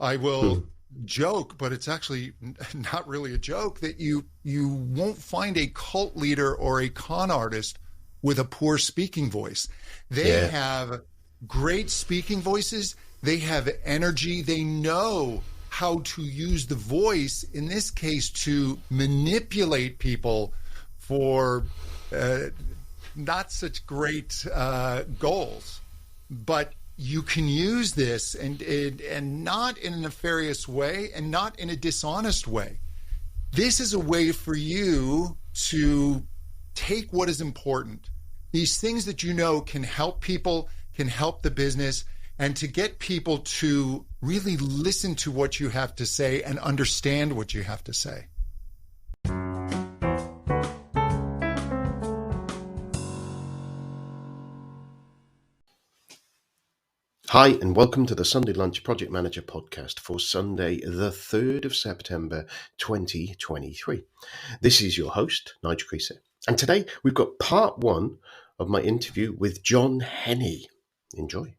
I will joke, but it's actually not really a joke, that you won't find a cult leader or a con artist with a poor speaking voice. They have great speaking voices. They have energy. They know how to use the voice, in this case, to manipulate people for not such great goals. But you can use this and not in a nefarious way and not in a dishonest way. This is a way for you to take what is important, these things that you know can help people, can help the business, and to get people to really listen to what you have to say and understand what you have to say. Hi, and welcome to the Sunday Lunch Project Manager podcast for Sunday, the 3rd of September, 2023. This is your host, Nigel Creaser. And today we've got part 1 of my interview with John Henney. Enjoy.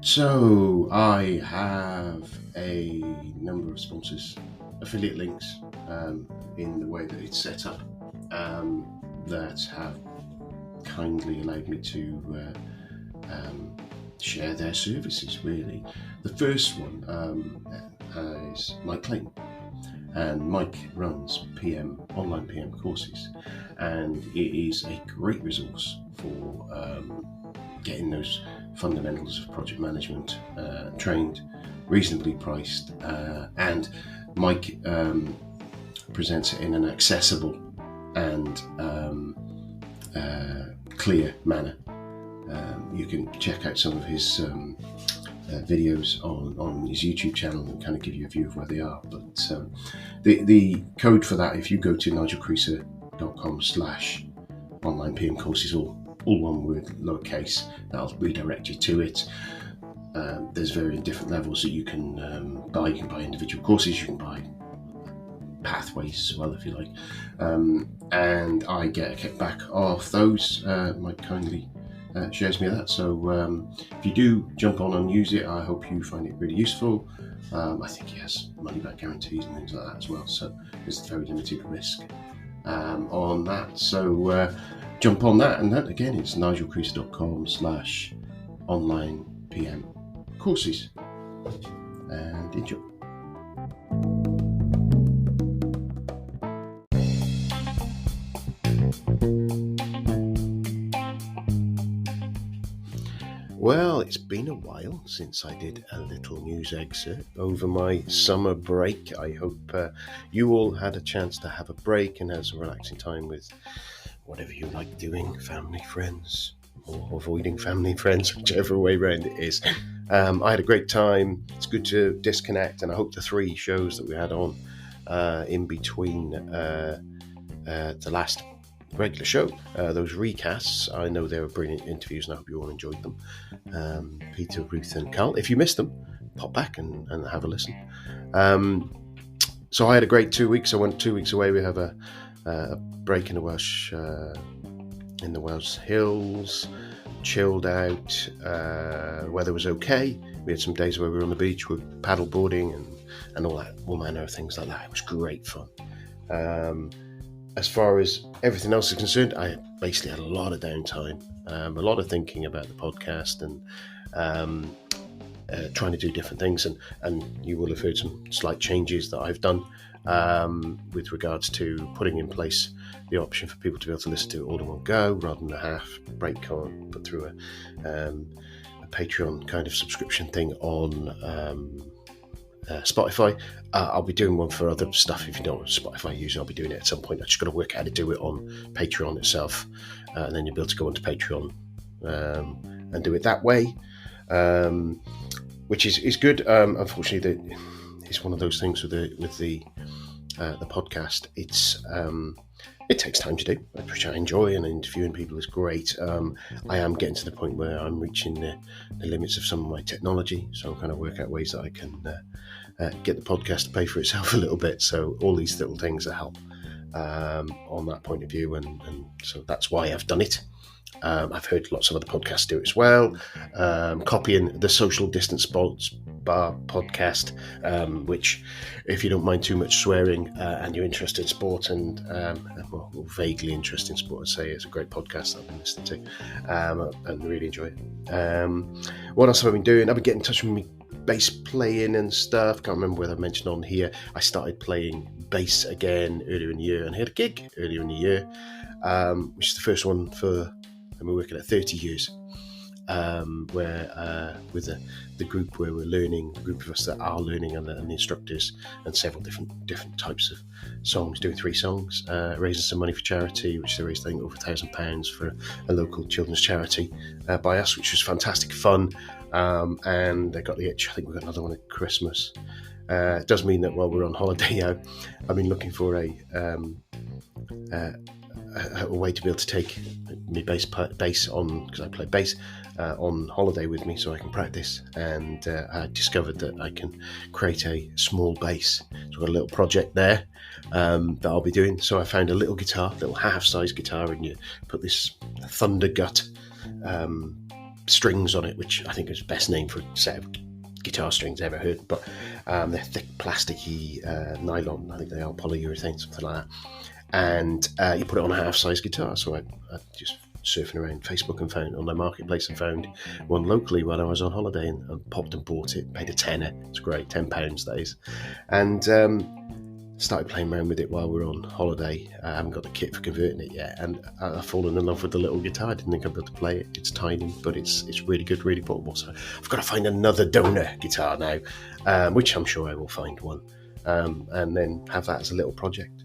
So I have a number of sponsors, affiliate links, in the way that it's set up, that have kindly allowed me to share their services, really. The first one is Mike Clayton, and Mike runs online PM courses, and it is a great resource for getting those fundamentals of project management trained, reasonably priced, and Mike presents it in an accessible and clear manner. You can check out some of his videos on his YouTube channel and kind of give you a view of where they are. But the code for that, if you go to nigelcreaser.com/online PM courses, all one word, lowercase, that'll redirect you to it. There's very different levels that you can buy. You can buy individual courses, you can buy pathways as well, if you like, and I get a kickback off those. Mike kindly shares me that, so if you do jump on and use it, I hope you find it really useful. I think he has money back guarantees and things like that as well, so there's very limited risk on that, so jump on that. And that again, it's nigelcreaser.com/online PM courses, and enjoy. Well, it's been a while since I did a little news excerpt over my summer break. I hope you all had a chance to have a break and have some relaxing time with whatever you like doing, family, friends, or avoiding family and friends, whichever way round it is. I had a great time. It's good to disconnect, and I hope the 3 shows that we had on in between the last regular show, those recasts, I know they were brilliant interviews, and I hope you all enjoyed them. Peter, Ruth and Carl, if you missed them, pop back and have a listen. So I had a great 2 weeks. I went 2 weeks away. We have a break in the Welsh Hills, chilled out. Weather was okay. We had some days where we were on the beach with paddle boarding and all that, all manner of things like that. It was great fun. As far as everything else is concerned, I basically had a lot of downtime, a lot of thinking about the podcast, and trying to do different things. And you will have heard some slight changes that I've done with regards to putting in place the option for people to be able to listen to it all in one go, rather than a half break on, put through a Patreon kind of subscription thing on Spotify. I'll be doing one for other stuff. If you don't want Spotify user, I'll be doing it at some point. I just got to work out how to do it on Patreon itself, and then you'll be able to go onto Patreon and do it that way, which is good. Unfortunately, it's one of those things with the podcast. It takes time to do, which I enjoy, and interviewing people is great. I am getting to the point where I'm reaching the limits of some of my technology, so I'm kind of work out ways that I can get the podcast to pay for itself a little bit. So all these little things that help. on that point of view, and so that's why I've done it. I've heard lots of other podcasts do it as well, copying the Social Distance Sports Bar podcast, which, if you don't mind too much swearing and you're interested in sport and vaguely interested in sport, I'd say it's a great podcast that I've been listening to and really enjoy it. What else have I been doing? I've been getting in touch with me bass playing and stuff. Can't remember whether I mentioned on here. I started playing bass again earlier in the year, and I had a gig earlier in the year, which is the first one for, and we're working at 30 years, where with the group where we're learning, the group of us that are learning, and the instructors, and several different types of songs, doing 3 songs, raising some money for charity, which they raised, I think, over £1,000 for a local children's charity by us, which was fantastic fun. And I got the itch. I think we've got another one at Christmas. It does mean that while we're on holiday now, I've been looking for a way to be able to take my bass on, because I play bass, on holiday with me, so I can practice. And I discovered that I can create a small bass. So I've got a little project there that I'll be doing. So I found a little guitar, little half-size guitar, and you put this Thunder Gut strings on it, which I think is the best name for a set of guitar strings ever heard. But they're thick, plasticky nylon. I think they are polyurethane, something like that. And you put it on a half-size guitar. So I just surfing around Facebook and found on their marketplace and found one locally while I was on holiday, and popped and bought it. Paid a tenner. It's great, £10 that is. And started playing around with it while we were on holiday. I haven't got the kit for converting it yet, and I've fallen in love with the little guitar. I didn't think I'd be able to play it. It's tiny, but it's really good, really portable. So I've got to find another donor guitar now, which I'm sure I will find one, and then have that as a little project.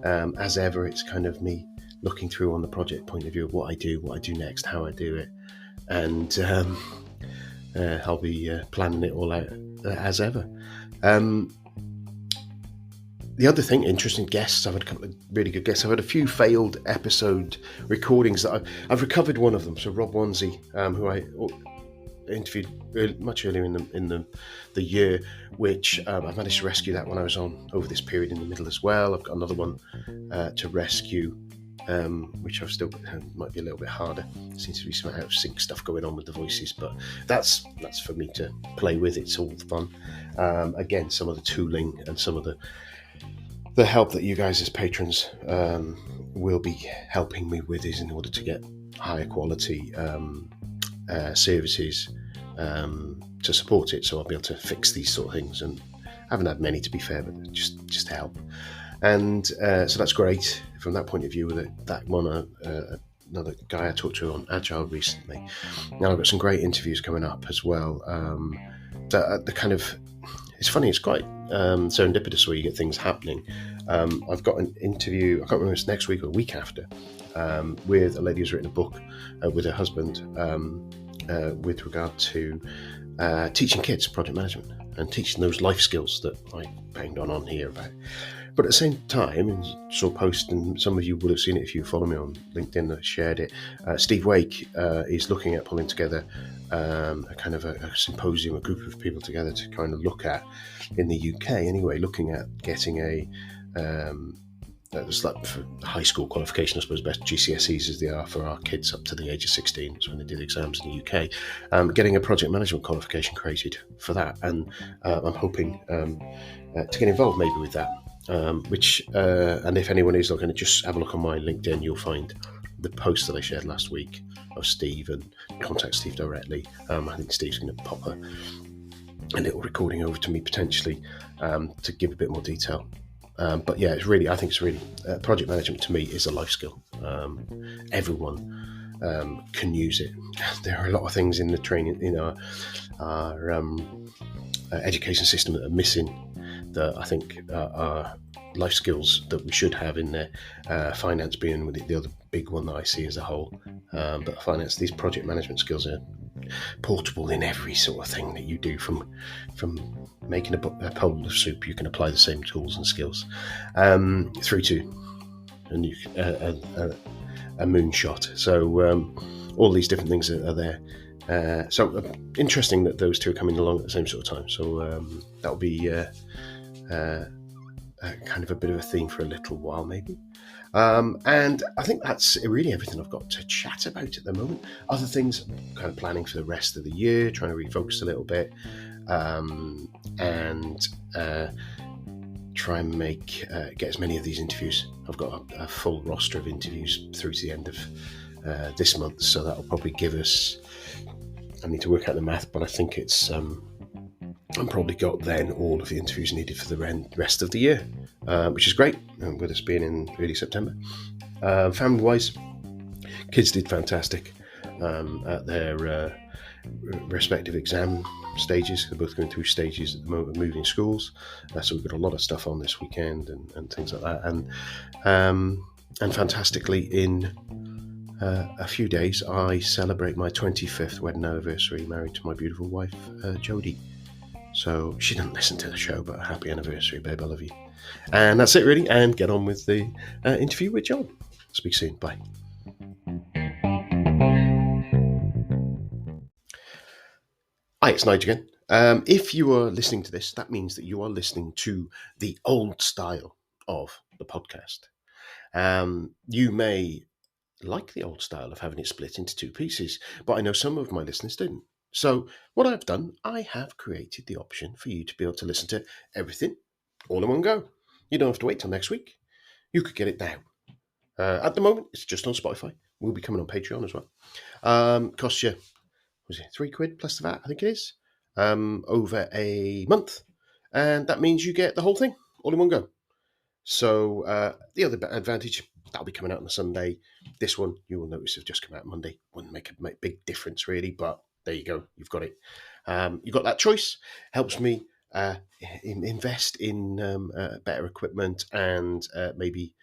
As ever, it's kind of me looking through on the project point of view of what I do next, how I do it, and I'll be planning it all out as ever. The other thing, interesting guests. I've had a couple of really good guests. I've had a few failed episode recordings that I've recovered one of them. So Rob Wansey, who I interviewed much earlier in the year, which I've managed to rescue that one. I was on over this period in the middle as well. I've got another one to rescue, which I've still might be a little bit harder. Seems to be some out of sync stuff going on with the voices, but that's for me to play with. It's all fun. Again, some of the tooling and some of the help that you guys as patrons will be helping me with is in order to get higher quality services to support it, so I'll be able to fix these sort of things. And I haven't had many, to be fair, but just to help. And so that's great from that point of view. With that one, another guy I talked to on Agile recently. Now I've got some great interviews coming up as well. The kind of, it's funny, it's quite serendipitous where you get things happening. I've got an interview, I can't remember if it's next week or a week after, with a lady who's written a book with her husband with regard to teaching kids project management and teaching those life skills that I banged on here about. But at the same time, and you saw a post, and some of you will have seen it if you follow me on LinkedIn that shared it, Steve Wake is looking at pulling together a kind of a symposium, a group of people together to kind of look at, in the UK anyway, looking at getting a it's like for high school qualification, I suppose, best GCSEs as they are for our kids up to the age of 16, so when they did exams in the UK, getting a project management qualification created for that. And I'm hoping to get involved maybe with that, and if anyone is looking, just have a look on my LinkedIn. You'll find the post that I shared last week of Steve, and contact Steve directly. I think Steve's going to pop a little recording over to me potentially to give a bit more detail. But yeah, I think it's really project management to me is a life skill. Everyone can use it. There are a lot of things in the training, in our education system that are missing, that I think are life skills that we should have in there. Finance being the other big one that I see as a whole. But finance, these project management skills are portable in every sort of thing that you do, from making a bowl of soup. You can apply the same tools and skills through to a moonshot. So all these different things are there. So interesting that those two are coming along at the same sort of time. So that'll be kind of a bit of a theme for a little while, maybe. And I think that's really everything I've got to chat about at the moment. Other things, kind of planning for the rest of the year, trying to refocus a little bit, and try and get as many of these interviews. I've got a full roster of interviews through to the end of this month, so that'll probably give us, I need to work out the math, but I think it's I've probably got then all of the interviews needed for the rest of the year, which is great, with us being in early September. Family-wise, kids did fantastic at their respective exam stages. They're both going through stages at the moment of moving schools, so we've got a lot of stuff on this weekend and things like that. And fantastically, in a few days, I celebrate my 25th wedding anniversary, married to my beautiful wife, Jodie. So she didn't listen to the show, but happy anniversary, babe, I love you. And that's it, really, and get on with the interview with John. Speak soon, bye. Hi, it's Nigel again. If you are listening to this, that means that you are listening to the old style of the podcast. You may like the old style of having it split into two pieces, but I know some of my listeners didn't. So what I've done, I have created the option for you to be able to listen to everything all in one go. You don't have to wait till next week. You could get it now. At the moment, it's just on Spotify. We'll be coming on Patreon as well. Costs you, was it £3 plus the VAT, I think it is, over a month. And that means you get the whole thing all in one go. So the other advantage, that'll be coming out on a Sunday. This one, you will notice, have just come out Monday. Wouldn't make a big difference, really, but there you go. You've got it. You've got that choice. Helps me invest in better equipment and maybe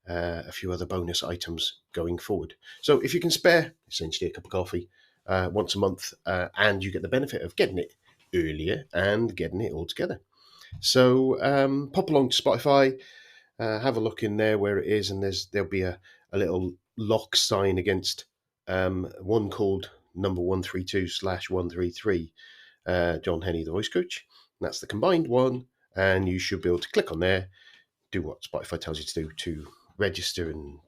a few other bonus items going forward. So if you can spare essentially a cup of coffee once a month, and you get the benefit of getting it earlier and getting it all together. So pop along to Spotify, have a look in there where it is, and there'll be a little lock sign against one called number 132/133, John Henney, the voice coach. And that's the combined one, and you should be able to click on there, do what Spotify tells you to do to register and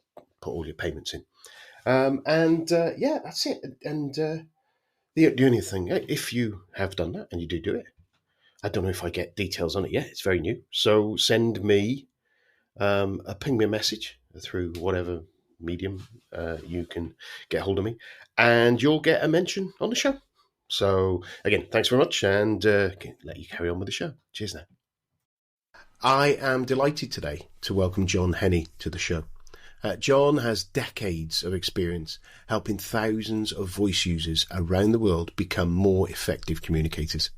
put all your payments in. Yeah, that's it. And the only thing, if you have done that and you do it, I don't know if I get details on it yet. It's very new. So send me ping me a message through whatever medium you can get hold of me, and you'll get a mention on the show. So again, thanks very much, and let you carry on with the show. Cheers now. I am delighted today to welcome John Henney to the show. John has decades of experience helping thousands of voice users around the world become more effective communicators.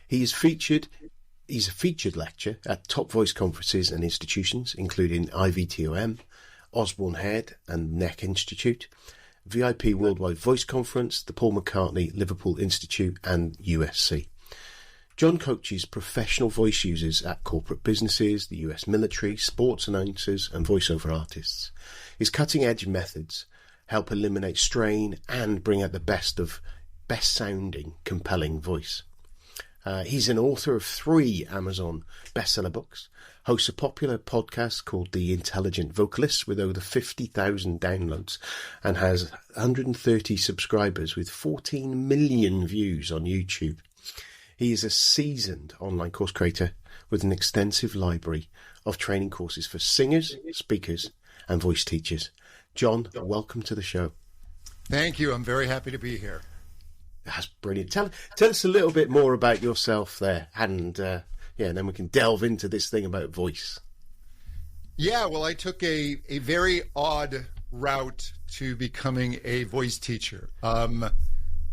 He's a featured lecturer at top voice conferences and institutions, including IVTOM, Osborne Head and Neck Institute, VIP Worldwide Voice Conference, the Paul McCartney Liverpool Institute, and USC. John coaches professional voice users at corporate businesses, the US military, sports announcers, and voiceover artists. His cutting-edge methods help eliminate strain and bring out the best-sounding, compelling voice. He's an author of 3 Amazon bestseller books, hosts a popular podcast called The Intelligent Vocalist with over 50,000 downloads, and has 130 subscribers with 14 million views on YouTube. He is a seasoned online course creator with an extensive library of training courses for singers, speakers, and voice teachers. John, welcome to the show. Thank you. I'm very happy to be here. That's brilliant. Tell us a little bit more about yourself there, and then we can delve into this thing about voice. Yeah, well, I took a very odd route to becoming a voice teacher.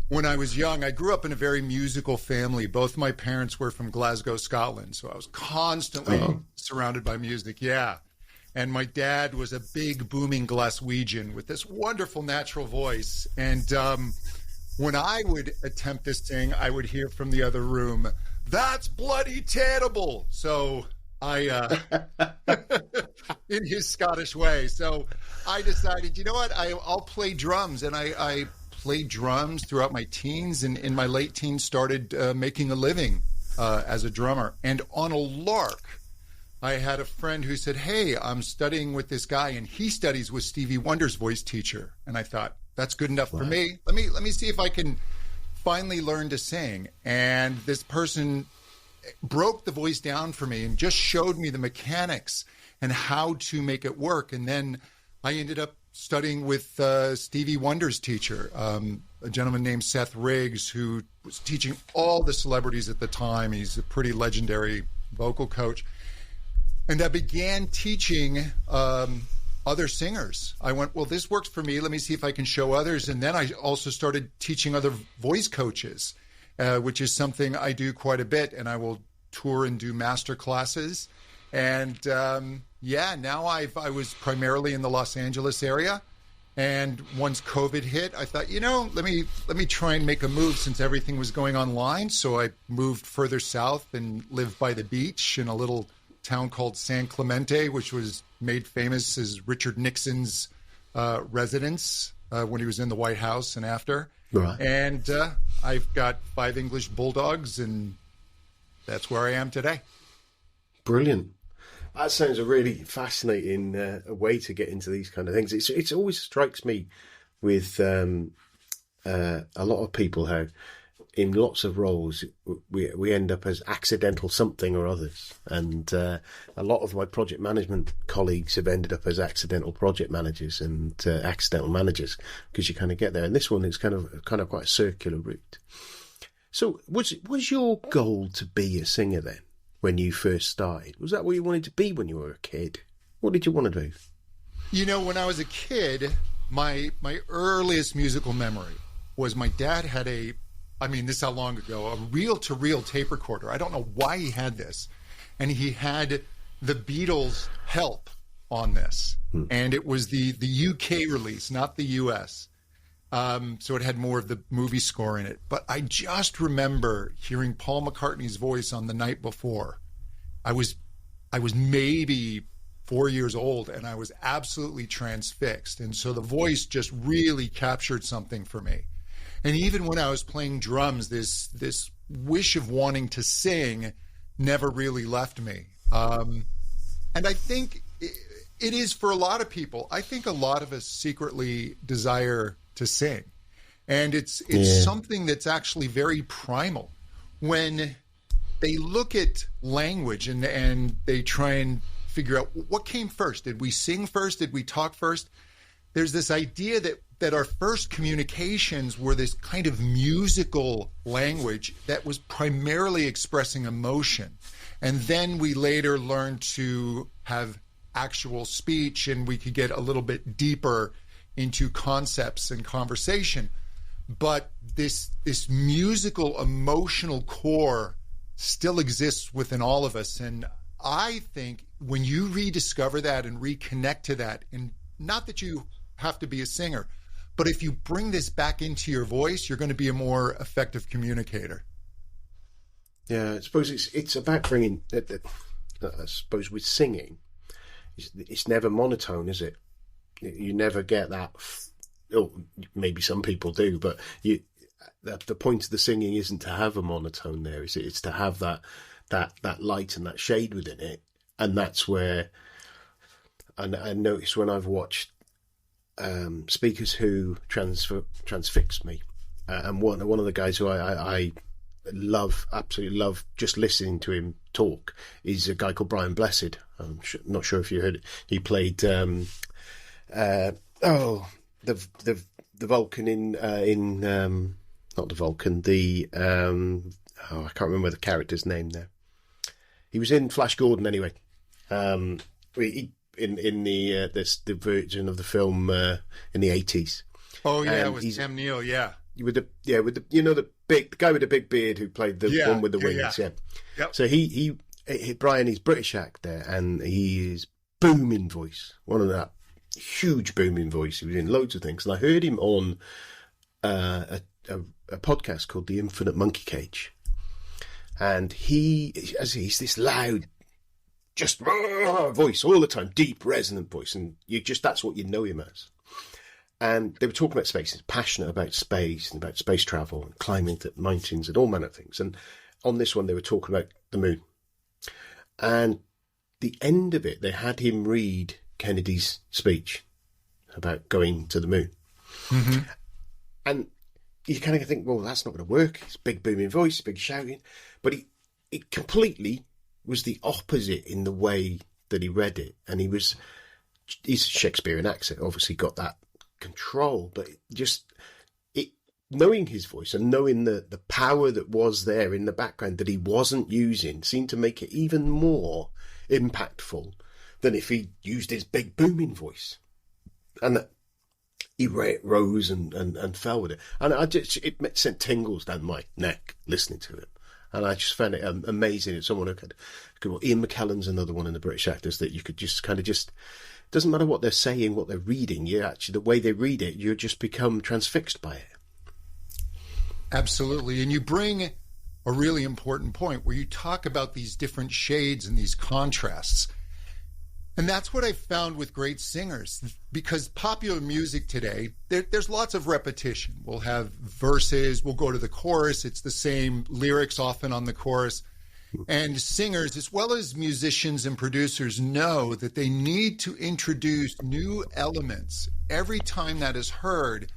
When I was young, I grew up in a very musical family. Both my parents were from Glasgow, Scotland, so I was constantly surrounded by music. Yeah. And my dad was a big, booming Glaswegian with this wonderful natural voice. And when I would attempt this thing, I would hear from the other room, "That's bloody terrible." So I, in his Scottish way. So I decided, you know what, I'll play drums. And I played drums throughout my teens, and in my late teens started making a living as a drummer. And on a lark, I had a friend who said, "Hey, I'm studying with this guy, and he studies with Stevie Wonder's voice teacher." And I thought, that's good enough for me. Let me see if I can finally learn to sing. And this person broke the voice down for me and just showed me the mechanics and how to make it work. And then I ended up studying with Stevie Wonder's teacher, a gentleman named Seth Riggs, who was teaching all the celebrities at the time. He's a pretty legendary vocal coach. And I began teaching other singers. I went, well, this works for me. Let me see if I can show others. And then I also started teaching other voice coaches, which is something I do quite a bit. And I will tour and do master classes. And now I was primarily in the Los Angeles area. And once COVID hit, I thought, let me try and make a move since everything was going online. So I moved further south and lived by the beach in a little town called San Clemente, which was made famous as Richard Nixon's residence when he was in the White House and after. Right. And I've got 5 English bulldogs, and that's where I am today. Brilliant. That sounds a really fascinating way to get into these kind of things. It always strikes me with a lot of people how in lots of roles we end up as accidental something or others. And a lot of my project management colleagues have ended up as accidental project managers and accidental managers, because you kind of get there. And this one is kind of quite a circular route. So was your goal to be a singer then? When you first started, was that what you wanted to be when you were a kid? What did you want to do? When I was a kid, my earliest musical memory was my dad had this is how long ago, a reel-to-reel tape recorder. I don't know why he had this. And he had the Beatles' Help on this. And it was the UK release, not the US. So it had more of the movie score in it. But I just remember hearing Paul McCartney's voice on the night before. I was maybe 4 years old, and I was absolutely transfixed. And so the voice just really captured something for me. And even when I was playing drums, this wish of wanting to sing never really left me. And I think it is for a lot of people. I think a lot of us secretly desire to sing. And it's something that's actually very primal. When they look at language and they try and figure out what came first. Did we sing first? Did we talk first? There's this idea that our first communications were this kind of musical language that was primarily expressing emotion. And then we later learned to have actual speech, and we could get a little bit deeper into concepts and conversation. But this musical, emotional core still exists within all of us. And I think when you rediscover that and reconnect to that, and not that you have to be a singer, but if you bring this back into your voice, you're going to be a more effective communicator. Yeah, I suppose it's about bringing, I suppose with singing, it's never monotone, is it? You never get that. Oh, maybe some people do, but the point of the singing isn't to have a monotone there, is it? It's to have that light and that shade within it. And that's where, and I noticed when I've watched speakers who transfixed me, and one of the guys who I absolutely love just listening to him talk is a guy called Brian Blessed. I'm not sure if you heard it. He played the Vulcan in not the Vulcan, the I can't remember the character's name there. He was in Flash Gordon anyway. In the version of the film in the 80s. Oh yeah, it was Sam Neill, yeah. With the the guy with the big beard who played the one with the wings, yeah. Yep. So he Brian, he's British actor, and he is booming voice, one of that huge booming voice. He was in loads of things, and I heard him on a podcast called The Infinite Monkey Cage, and he's this loud, just voice all the time, deep, resonant voice, and that's what you know him as. And they were talking about space, passionate about space and about space travel and climbing the mountains and all manner of things. And on this one, they were talking about the moon. And the end of it, they had him read Kennedy's speech about going to the moon. Mm-hmm. And you kind of think, well, that's not going to work. It's big booming voice, big shouting. But it completely was the opposite in the way that he read it. And he's a Shakespearean accent, obviously got that control, but knowing his voice and knowing the power that was there in the background that he wasn't using seemed to make it even more impactful than if he used his big booming voice. And that he rose and fell with it. And it sent tingles down my neck listening to it. And I just found it amazing. It's someone who could Ian McKellen's another one in the British actors that you could just doesn't matter what they're saying, what they're reading. The way they read it, you just become transfixed by it. Absolutely. And you bring a really important point where you talk about these different shades and these contrasts. And that's what I found with great singers, because popular music today, there's lots of repetition. We'll have verses, we'll go to the chorus, it's the same lyrics often on the chorus. And singers, as well as musicians and producers, know that they need to introduce new elements every time that is heard,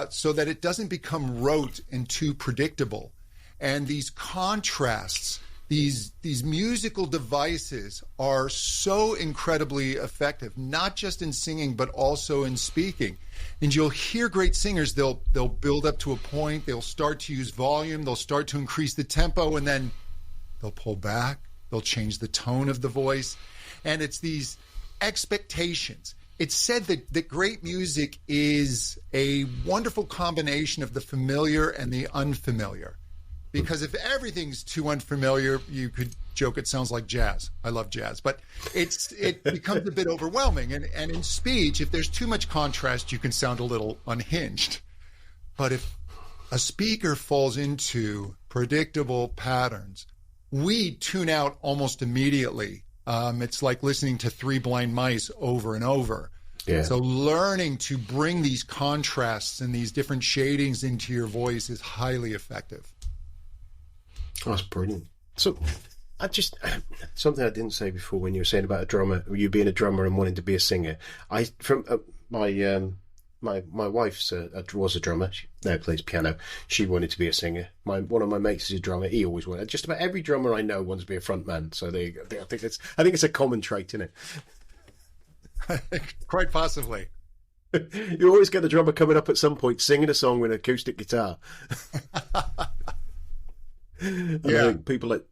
so that it doesn't become rote and too predictable. And these contrasts, these musical devices are so incredibly effective, not just in singing, but also in speaking. And you'll hear great singers, they'll build up to a point, they'll start to use volume, they'll start to increase the tempo, and then they'll pull back, they'll change the tone of the voice. And it's these expectations. It's said that great music is a wonderful combination of the familiar and the unfamiliar. Because if everything's too unfamiliar, you could joke it sounds like jazz. I love jazz, but it becomes a bit overwhelming. And in speech, if there's too much contrast, you can sound a little unhinged. But if a speaker falls into predictable patterns, we tune out almost immediately. It's like listening to Three Blind Mice over and over. Yeah. So learning to bring these contrasts and these different shadings into your voice is highly effective. Oh, that's brilliant. So, something I didn't say before when you were saying about a drummer, you being a drummer and wanting to be a singer. My wife was a drummer. She now plays piano. She wanted to be a singer. One of my mates is a drummer. He always wanted. Just about every drummer I know wants to be a front man. So there you go. I think it's a common trait, isn't it? Quite possibly. You always get the drummer coming up at some point singing a song with an acoustic guitar. Yeah. People like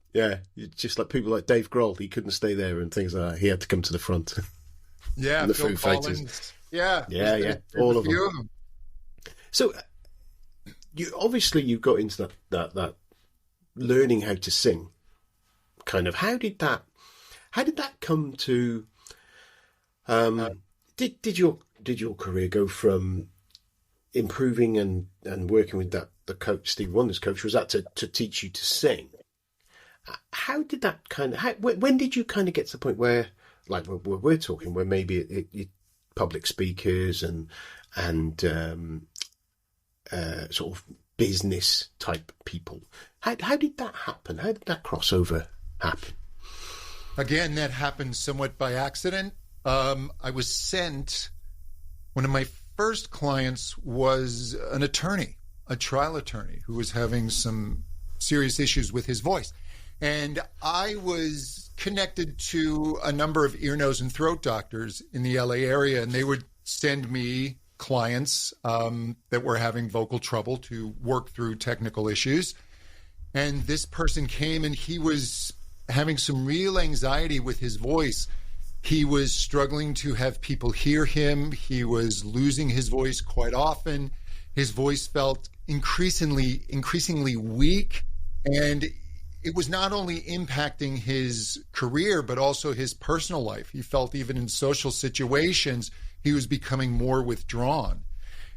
people like Dave Grohl. He couldn't stay there and things like that. He had to come to the front. Yeah, and the Phil Foo Collins. Fighters. Yeah. All of them. So, you've got into that learning how to sing. Kind of, how did that come to? Did your career go from improving and working with the coach, Steve Wonder's coach, was that to teach you to sing? How did that when did you kind of get to the point where, like we're talking, where maybe it public speakers and sort of business type people, how did that happen? How did that crossover happen? Again, that happened somewhat by accident. I was sent, one of my first clients was an attorney, a trial attorney who was having some serious issues with his voice. And I was connected to a number of ear, nose, and throat doctors in the LA area, and they would send me clients that were having vocal trouble to work through technical issues. And this person came and he was having some real anxiety with his voice. He was struggling to have people hear him. He was losing his voice quite often. His voice felt increasingly weak. And it was not only impacting his career, but also his personal life. He felt even in social situations, he was becoming more withdrawn.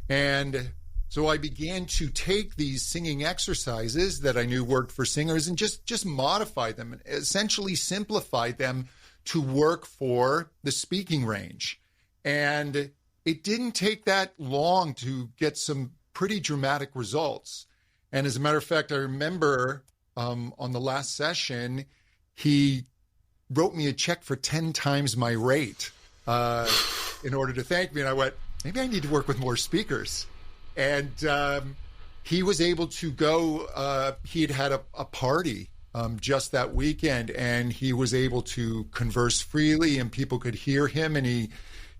And so I began to take these singing exercises that I knew worked for singers and just modify them and essentially simplify them to work for the speaking range. And it didn't take that long to get some pretty dramatic results. And as a matter of fact, I remember on the last session, he wrote me a check for 10 times my rate in order to thank me. And I went, maybe I need to work with more speakers. And he was able to go, he had a party just that weekend, and he was able to converse freely and people could hear him, and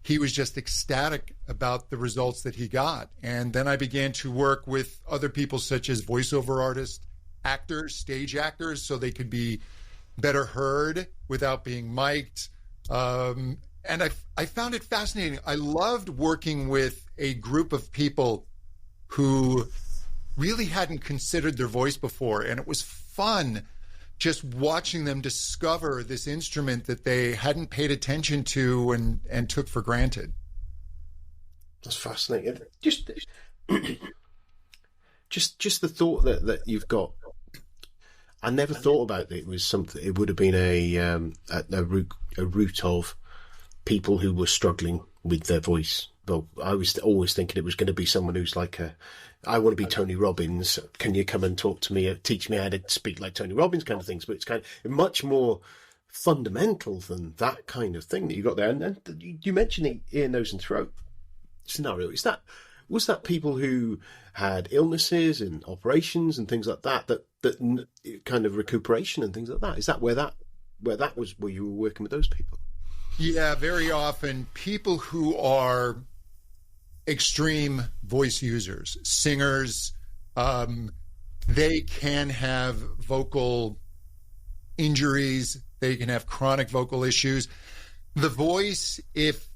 he was just ecstatic about the results that he got. And then I began to work with other people such as voiceover artists, actors, stage actors, so they could be better heard without being mic'd. And I found it fascinating. I loved working with a group of people who really hadn't considered their voice before. And it was fun just watching them discover this instrument that they hadn't paid attention to and took for granted. That's fascinating. Just the thought that you've got. I never thought about it was something. It would have been a root of people who were struggling with their voice. Well, I was always thinking it was going to be someone who's like I want to be Tony Robbins. Can you come and talk to me, teach me how to speak like Tony Robbins kind of things? But it's kind of much more fundamental than that kind of thing that you got there. And you mentioned the ear, nose and throat scenario. Was that people who had illnesses and operations and things like that kind of recuperation and things like that? Is that where that was, where you were working with those people? Yeah, very often people who are extreme voice users, singers, they can have vocal injuries. They can have chronic vocal issues. The voice, if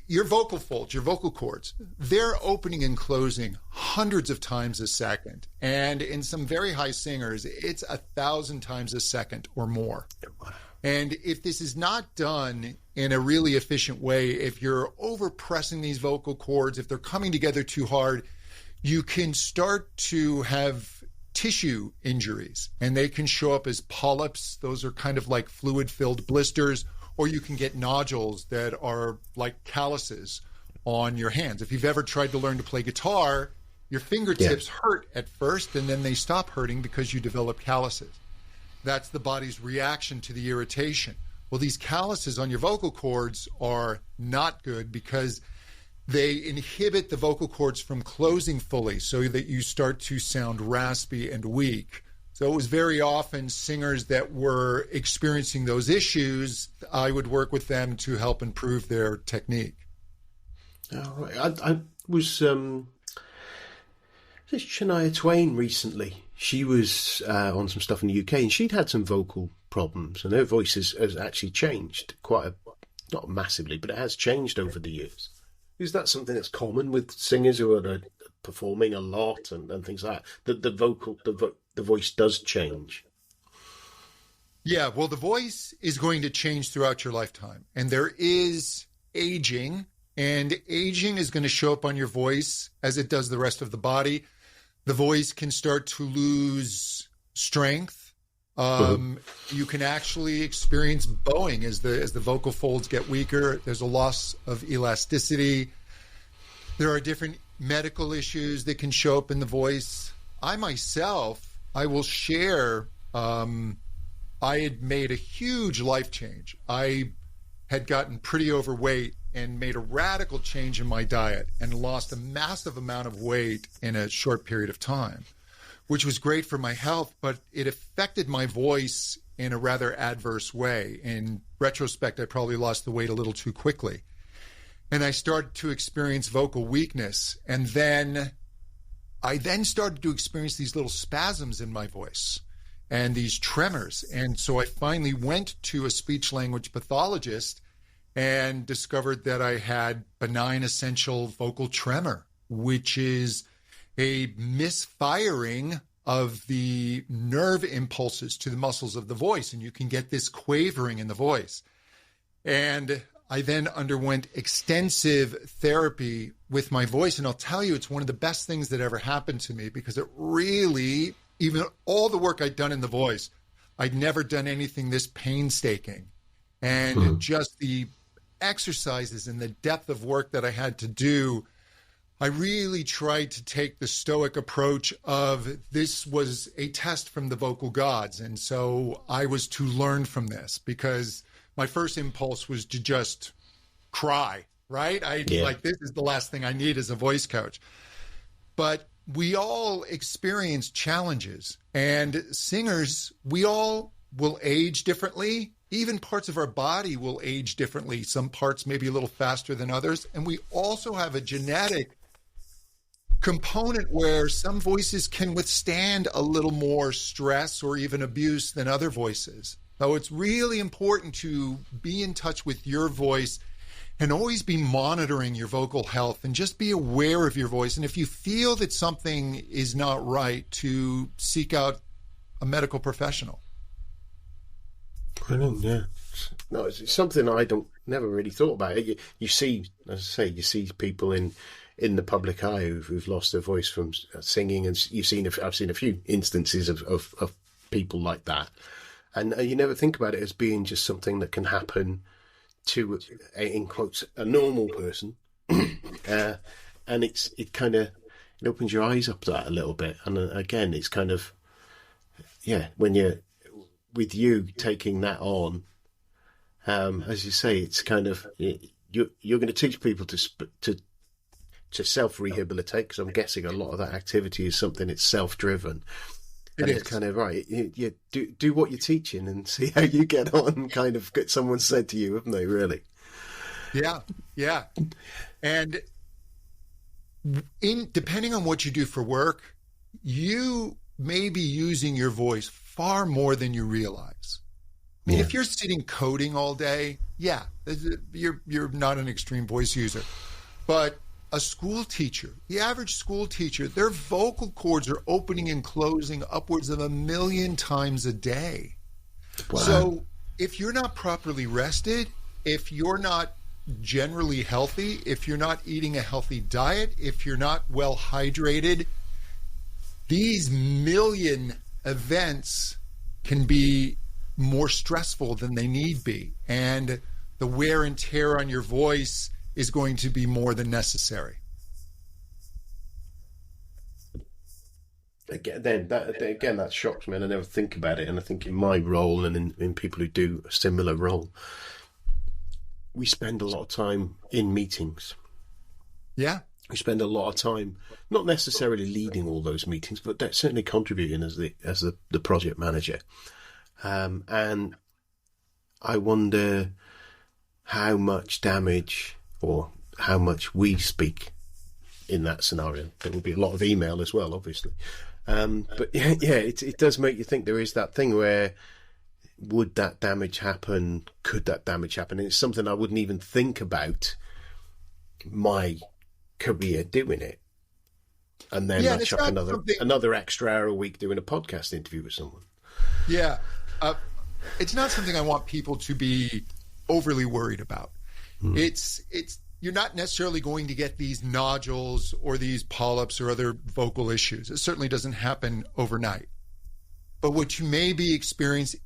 your vocal folds, your vocal cords, they're opening and closing hundreds of times a second. And in some very high singers, it's 1,000 times a second or more. And if this is not done in a really efficient way, if you're overpressing these vocal cords, if they're coming together too hard, you can start to have tissue injuries, and they can show up as polyps. Those are kind of like fluid-filled blisters, or you can get nodules that are like calluses on your hands. If you've ever tried to learn to play guitar, your fingertips hurt at first, and then they stop hurting because you develop calluses. That's the body's reaction to the irritation. Well, these calluses on your vocal cords are not good because they inhibit the vocal cords from closing fully so that you start to sound raspy and weak. So it was very often singers that were experiencing those issues. I would work with them to help improve their technique. Oh, right. I was this Shania Twain recently. She was on some stuff in the UK, and she'd had some vocal problems, and her voice has actually changed not massively, but it has changed over the years. Is that something that's common with singers who are performing a lot and things like that? The voice does change. Yeah, well, the voice is going to change throughout your lifetime, and there is aging, and aging is going to show up on your voice as it does the rest of the body. The voice can start to lose strength. You can actually experience bowing as the vocal folds get weaker. There's a loss of elasticity. There are different medical issues that can show up in the voice. I will share, I had made a huge life change. I had gotten pretty overweight and made a radical change in my diet and lost a massive amount of weight in a short period of time, which was great for my health, but it affected my voice in a rather adverse way. In retrospect, I probably lost the weight a little too quickly. And I started to experience vocal weakness. And then I started to experience these little spasms in my voice and these tremors. And so I finally went to a speech language pathologist and discovered that I had benign essential vocal tremor, which is a misfiring of the nerve impulses to the muscles of the voice, and you can get this quavering in the voice. And I then underwent extensive therapy with my voice, and I'll tell you, it's one of the best things that ever happened to me, because it really, even all the work I'd done in the voice, I'd never done anything this painstaking. And just the exercises and the depth of work that I had to do I really tried to take the Stoic approach of this was a test from the vocal gods. And so I was to learn from this, because my first impulse was to just cry, right? Like, this is the last thing I need as a voice coach. But we all experience challenges, and singers, we all will age differently. Even parts of our body will age differently. Some parts maybe a little faster than others. And we also have a genetic component where some voices can withstand a little more stress or even abuse than other voices. So it's really important to be in touch with your voice and always be monitoring your vocal health and just be aware of your voice. And if you feel that something is not right, to seek out a medical professional. Brilliant, yeah. No, it's something I never really thought about. You see, as I say, you see people in the public eye who've lost their voice from singing, and I've seen a few instances of people like that, and you never think about it as being just something that can happen to, in quotes, a normal person, and it kind of opens your eyes up to that a little bit. And again, it's kind of, when you're with you taking that on, as you say, it's kind of, you're going to teach people to self-rehabilitate, because I'm guessing a lot of that activity is something that's self-driven. It's kind of right. You do what you're teaching and see how you get on. Kind of, someone said to you, haven't they? Really? Yeah. And depending on what you do for work, you may be using your voice far more than you realize. I mean, if you're sitting coding all day, you're not an extreme voice user. But a school teacher, the average school teacher, their vocal cords are opening and closing upwards of 1 million times a day. Wow. So if you're not properly rested, if you're not generally healthy, if you're not eating a healthy diet, if you're not well hydrated, these million events can be more stressful than they need be. And the wear and tear on your voice is going to be more than necessary. Again, that shocks me, and I never think about it. And I think in my role and in people who do a similar role, we spend a lot of time in meetings. Yeah. We spend a lot of time not necessarily leading all those meetings, but certainly contributing as the project manager. And I wonder how much damage or how much we speak in that scenario. There will be a lot of email as well, obviously. But it does make you think. There is that thing where, would that damage happen? Could that damage happen? And it's something I wouldn't even think about my career doing it. And then I chuck another extra hour a week doing a podcast interview with someone. Yeah. It's not something I want people to be overly worried about. It's you're not necessarily going to get these nodules or these polyps or other vocal issues. It certainly doesn't happen overnight. But what you may be experiencing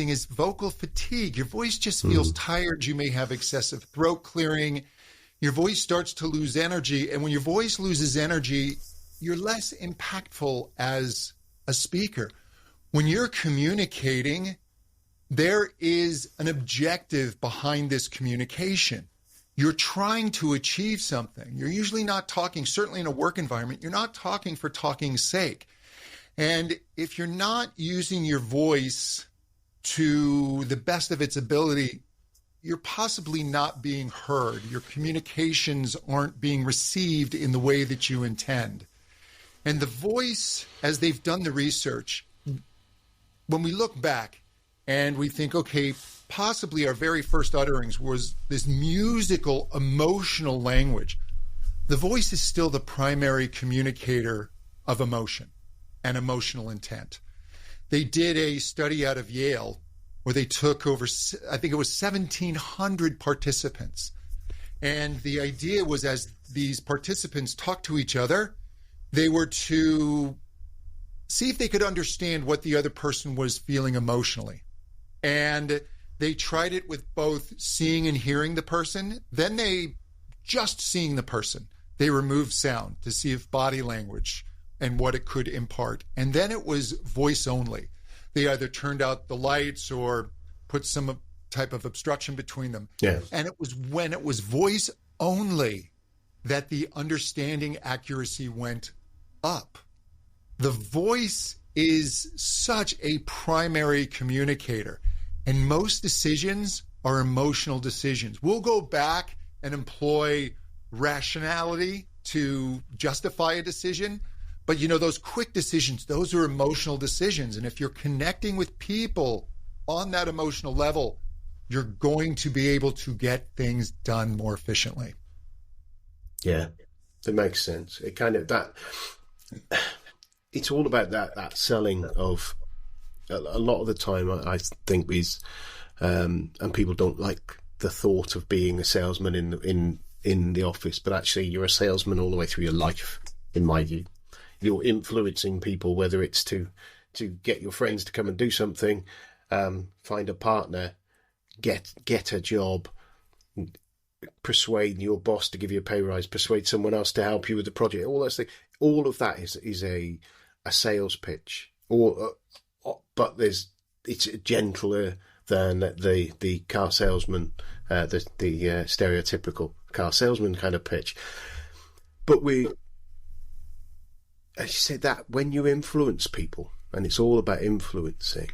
is vocal fatigue. Your voice just feels tired. You may have excessive throat clearing. Your voice starts to lose energy. And when your voice loses energy, you're less impactful as a speaker. When you're communicating, there is an objective behind this communication. You're trying to achieve something. You're usually not talking, certainly in a work environment, you're not talking for talking's sake. And if you're not using your voice to the best of its ability, you're possibly not being heard. Your communications aren't being received in the way that you intend. And the voice, as they've done the research, when we look back and we think, okay, possibly our very first utterings was this musical, emotional language, the voice is still the primary communicator of emotion and emotional intent. They did a study out of Yale where they took over, I think it was 1,700 participants. And the idea was, as these participants talked to each other, they were to see if they could understand what the other person was feeling emotionally. And they tried it with both seeing and hearing the person, then they just seeing the person. they removed sound to see if body language and what it could impart. And then it was voice only. They either turned out the lights or put some type of obstruction between them. Yeah. And it was when it was voice only that the understanding accuracy went up. The voice is such a primary communicator, and most decisions are emotional decisions. We'll go back and employ rationality to justify a decision, but those quick decisions, those are emotional decisions. And if you're connecting with people on that emotional level, you're going to be able to get things done more efficiently. Yeah, it makes sense. It kind of it's all about that selling of a lot of the time. I think and people don't like the thought of being a salesman in the office, but actually you're a salesman all the way through your life, in my view. You're influencing people, whether it's to get your friends to come and do something, find a partner, get a job, persuade your boss to give you a pay rise, persuade someone else to help you with the project. All those things, all of that is a sales pitch, but it's gentler than the car salesman, the stereotypical car salesman kind of pitch. But as you said, that when you influence people, and it's all about influencing,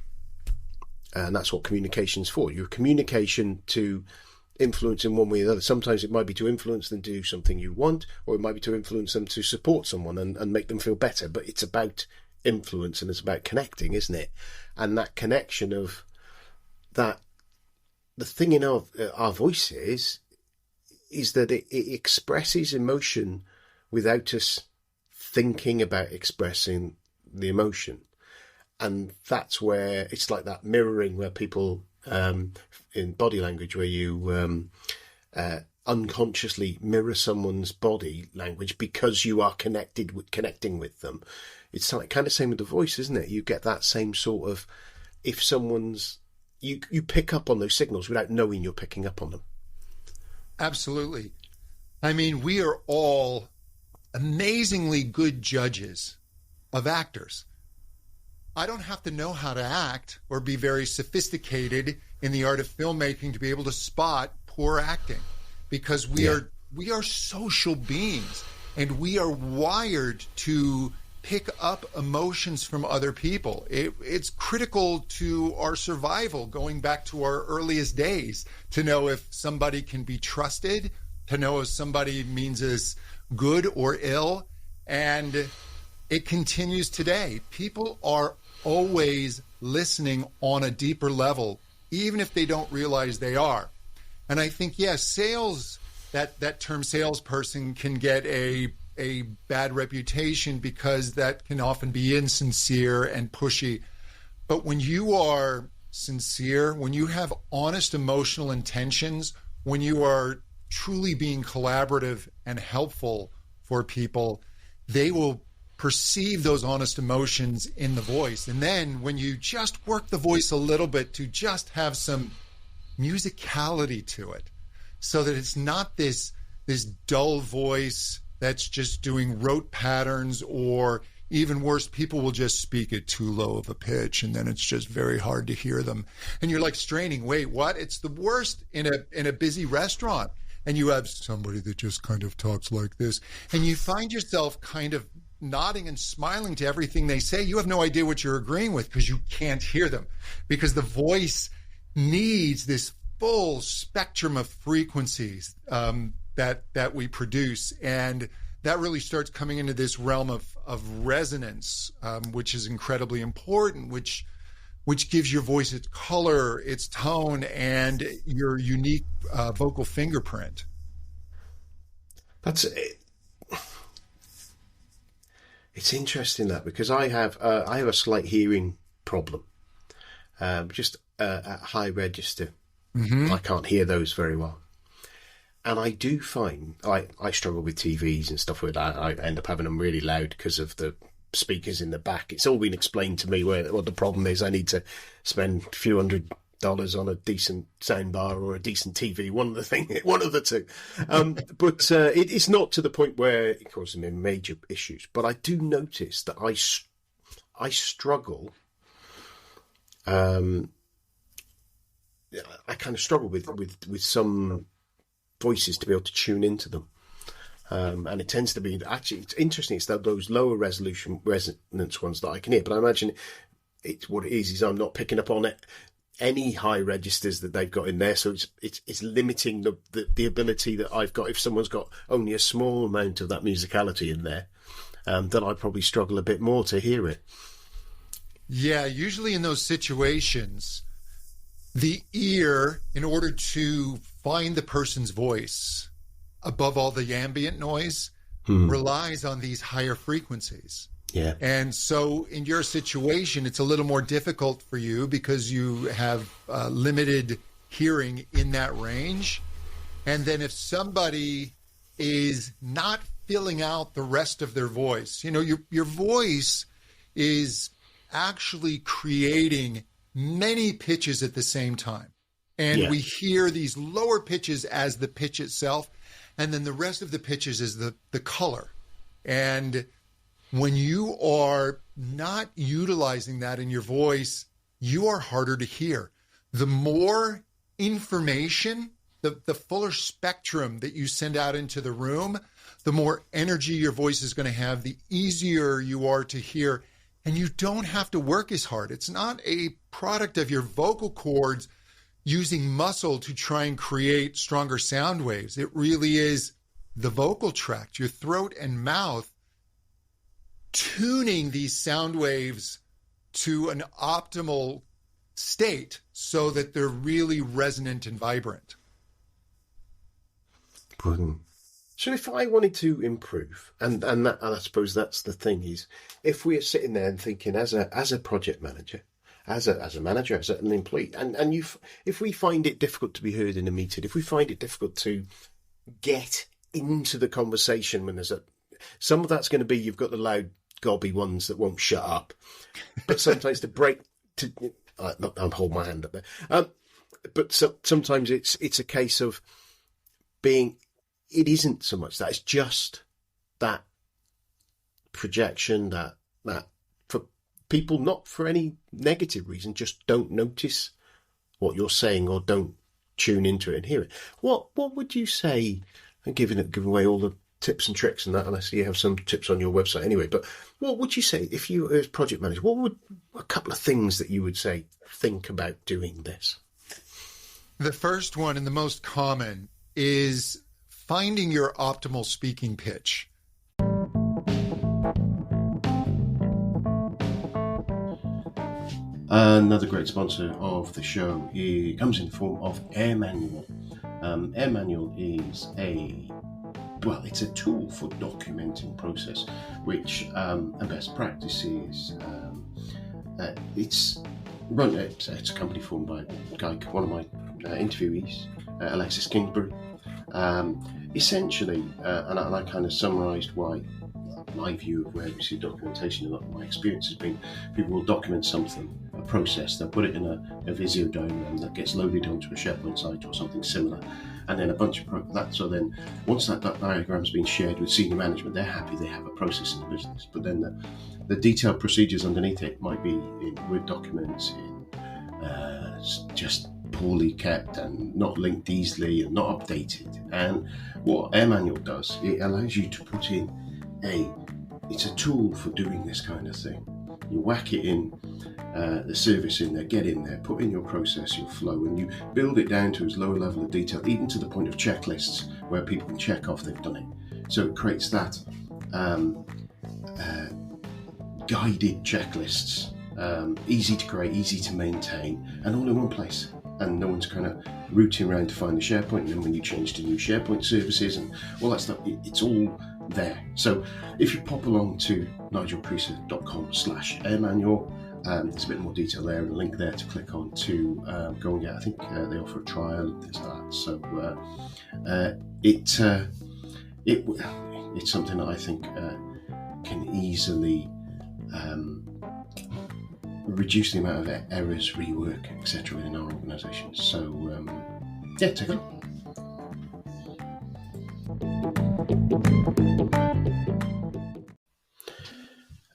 and that's what communication's for. Your communication to influence in one way or the other. Sometimes it might be to influence them to do something you want, or it might be to influence them to support someone and make them feel better. But it's about influence, and it's about connecting, isn't it? And that connection of that, the thing in our voices is that it expresses emotion without us thinking about expressing the emotion. And that's where it's like that mirroring where people in body language, where you unconsciously mirror someone's body language because you are connecting with them. It's like kind of same with the voice, isn't it? You get that same sort of, if someone's, you pick up on those signals without knowing you're picking up on them. Absolutely. I mean, we are all amazingly good judges of actors. I don't have to know how to act or be very sophisticated in the art of filmmaking to be able to spot poor acting, because we are social beings, and we are wired to pick up emotions from other people. It's critical to our survival, going back to our earliest days, to know if somebody can be trusted, to know if somebody means us good or ill. And it continues today. People are always listening on a deeper level, even if they don't realize they are. And I think, yes, sales, that term salesperson can get a bad reputation because that can often be insincere and pushy. But when you are sincere, when you have honest emotional intentions, when you are truly being collaborative and helpful for people, they will perceive those honest emotions in the voice. And then when you just work the voice a little bit to just have some musicality to it, so that it's not this dull voice that's just doing rote patterns, or even worse, people will just speak at too low of a pitch, and then it's just very hard to hear them. And you're like straining, wait, what? It's the worst in a busy restaurant. And you have somebody that just kind of talks like this, and you find yourself kind of nodding and smiling to everything they say. You have no idea what you're agreeing with because you can't hear them, because the voice needs this full spectrum of frequencies that we produce. And that really starts coming into this realm of resonance, which is incredibly important, which gives your voice its color, its tone, and your unique vocal fingerprint. That's it. It's interesting that, because I have a slight hearing problem, just at high register. Mm-hmm. I can't hear those very well. And I do find I struggle with TVs and stuff like that. I end up having them really loud because of the speakers in the back. It's all been explained to me what the problem is. I need to spend a few hundred dollars on a decent soundbar or a decent TV. One of the two. But it's not to the point where it causes me major issues. But I do notice that I struggle. I kind of struggle with some voices to be able to tune into them. And it tends to be, actually, it's interesting, it's those lower resolution resonance ones that I can hear. But I imagine it's what it is I'm not picking up on it, any high registers that they've got in there. So it's limiting the ability that I've got. If someone's got only a small amount of that musicality in there, then I probably struggle a bit more to hear it. Yeah, usually in those situations, the ear, in order to find the person's voice above all the ambient noise, relies on these higher frequencies. Yeah. And so in your situation, it's a little more difficult for you because you have limited hearing in that range. And then if somebody is not filling out the rest of their voice, your voice is actually creating many pitches at the same time. And we hear these lower pitches as the pitch itself. And then the rest of the pitches is the color. And when you are not utilizing that in your voice, you are harder to hear. The more information, the fuller spectrum that you send out into the room, the more energy your voice is going to have, the easier you are to hear. And you don't have to work as hard. It's not a product of your vocal cords using muscle to try and create stronger sound waves. It really is the vocal tract, your throat and mouth, tuning these sound waves to an optimal state so that they're really resonant and vibrant. So if I wanted to improve, and I suppose that's the thing, is if we're sitting there and thinking as a project manager, as a manager, as an employee, and if we find it difficult to be heard in a meeting, if we find it difficult to get into the conversation when there's some of that's going to be, you've got the loud gobby ones that won't shut up, but sometimes I'm holding my hand up there, but sometimes it's a case of being, it isn't so much that, it's just that projection that for people, not for any negative reason, just don't notice what you're saying or don't tune into it and hear it. What would you say, and giving away all the tips and tricks and that, and I see you have some tips on your website anyway, but what would you say if you, as project manager, what would a couple of things that you would say, think about doing this? The first one, and the most common, is finding your optimal speaking pitch. Another great sponsor of the show comes in the form of AirManual. AirManual is it's a tool for documenting process, which and best practices. It's a company formed by one of my interviewees, Alexis Kingsbury. Essentially, and I kind of summarised why my view of where we see documentation and my experience has been. People will document something, a process, they'll put it in a Visio diagram that gets loaded onto a SharePoint site or something similar, and then a bunch of that. So then once that diagram's been shared with senior management, they're happy they have a process in the business. But then the detailed procedures underneath it might be in Word documents, just poorly kept and not linked easily and not updated. And what AirManual does, it allows you to put in it's a tool for doing this kind of thing. You whack it in, the service in there, get in there, put in your process, your flow, and you build it down to as low a level of detail, even to the point of checklists where people can check off they've done it. So it creates that guided checklists, easy to create, easy to maintain, and all in one place. And no one's kind of rooting around to find the SharePoint, and then when you change to new SharePoint services and all that stuff, it's all there. So if you pop along to nigelpriester.com/airmanual, there's a bit more detail there and a link there to click on to go and get. I think they offer a trial and things like that. So it's something that I think can easily reduce the amount of errors, rework, etc. within our organisation. So take a look.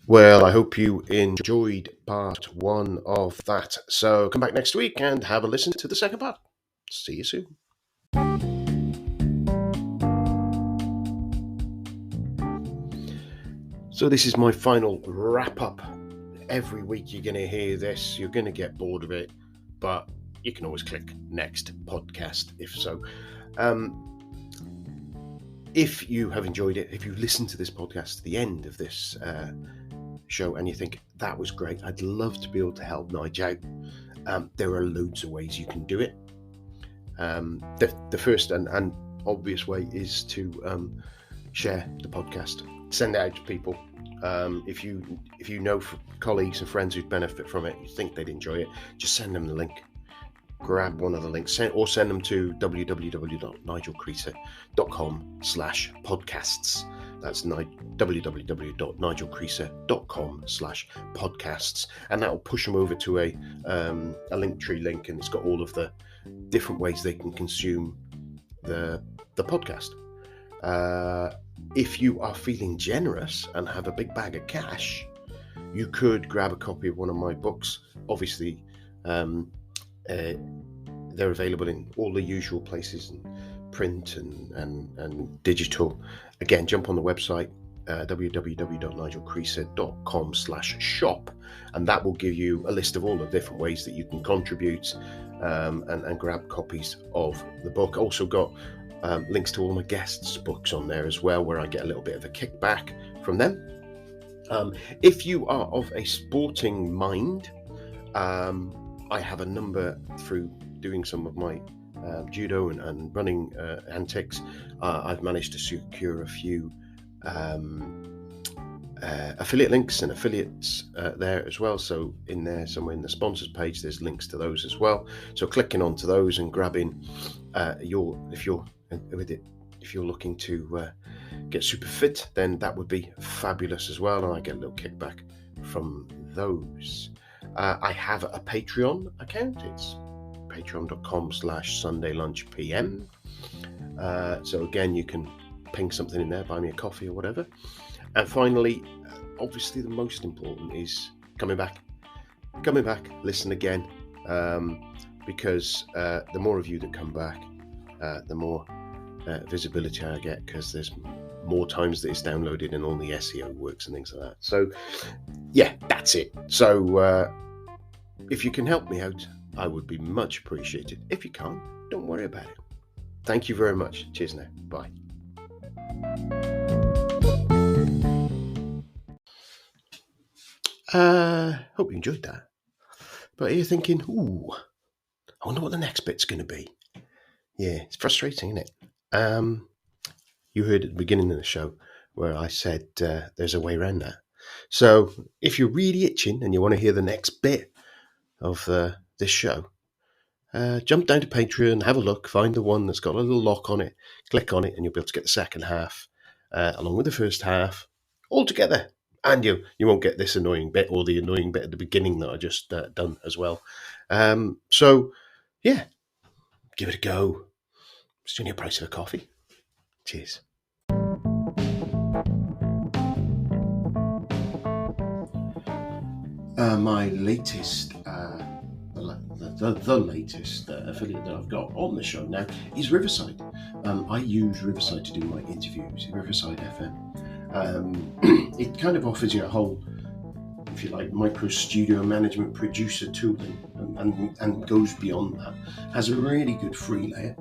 Well, I hope you enjoyed part 1 of that. So come back next week and have a listen to the second part. See you soon. So this is my final wrap up. Every week you're going to hear this. You're going to get bored of it, but you can always click next podcast if so. If you have enjoyed it, if you listen to this podcast to the end of this show and you think that was great, I'd love to be able to help Nigel out. There are loads of ways you can do it. The first and obvious way is to share the podcast, send it out to people. If you know colleagues and friends who'd benefit from it, you think they'd enjoy it, just send them the link. Grab one of the links, or send them to www.nigelcreaser.com/podcasts. That's www.nigelcreaser.com/podcasts, and that will push them over to a Linktree link, and it's got all of the different ways they can consume the podcast. If you are feeling generous and have a big bag of cash, you could grab a copy of one of my books. Obviously, they're available in all the usual places, in print and digital. Again, jump on the website, www.nigelcreaser.com/shop, and that will give you a list of all the different ways that you can contribute and grab copies of the book. Also got links to all my guests' books on there as well, where I get a little bit of a kickback from them. If you are of a sporting mind, I have a number through doing some of my judo and running antics. I've managed to secure a few affiliate links and affiliates there as well. So in there, somewhere in the sponsors page, there's links to those as well. So clicking onto those and grabbing if you're looking to get super fit, then that would be fabulous as well, and I get a little kickback from those. I have a Patreon account. It's patreon.com/sundaylunchpm. So again, you can ping something in there, buy me a coffee or whatever. And finally, obviously the most important is coming back, listen again, because the more of you that come back, the more visibility I get, because there's more times that it's downloaded and all the SEO works and things like that. So yeah, that's it. So if you can help me out, I would be much appreciated. If you can't, don't worry about it. Thank you very much. Cheers now. Bye. Hope you enjoyed that. But you're thinking, ooh, I wonder what the next bit's going to be. Yeah, it's frustrating, isn't it? You heard at the beginning of the show where I said there's a way around that. So if you're really itching and you want to hear the next bit of this show, jump down to Patreon, have a look, find the one that's got a little lock on it, click on it, and you'll be able to get the second half along with the first half all together. And you won't get this annoying bit or the annoying bit at the beginning that I just done as well. So yeah, give it a go. It's only a price of a coffee. Cheers. My latest, the latest affiliate that I've got on the show now is Riverside. I use Riverside to do my interviews, Riverside FM. It kind of offers you a whole, if you like, micro studio management producer tooling and goes beyond that. Has a really good free layer.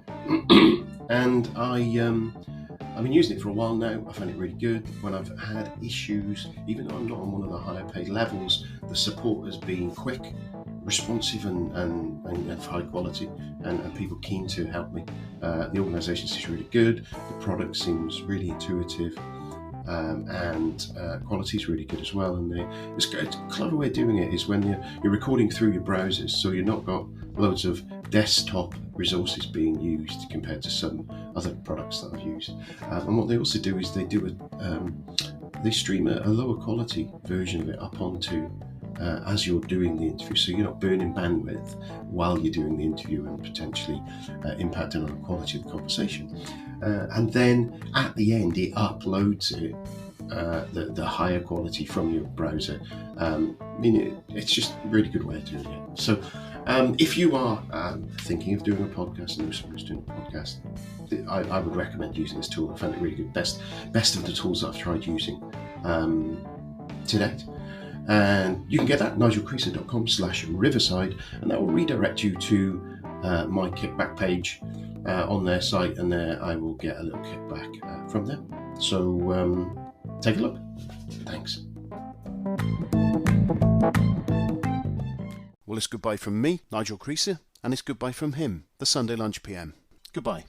And I've been using it for a while now. I find it really good. When I've had issues, even though I'm not on one of the higher paid levels, the support has been quick, responsive and of high quality, and people keen to help me. The organisation seems really good. The product seems really intuitive. And quality is really good as well. And it's a clever way of doing it is when you're recording through your browsers, so you've not got loads of desktop resources being used compared to some other products that I've used. And what they also do is they stream a lower quality version of it up onto as you're doing the interview, so you're not burning bandwidth while you're doing the interview and potentially impacting on the quality of the conversation. And then at the end, it uploads it, the higher quality from your browser. It's just a really good way of doing it. So if you are thinking of doing a podcast and know someone who's doing a podcast, I would recommend using this tool. I found it really good. Best of the tools that I've tried using to date. And you can get that at nigelcreaser.com/riverside, and that will redirect you to my kickback page on their site, and there I will get a little kickback from them. So take a look. Thanks. Well, it's goodbye from me, Nigel Creaser, and it's goodbye from him, the Sunday Lunch PM. Goodbye.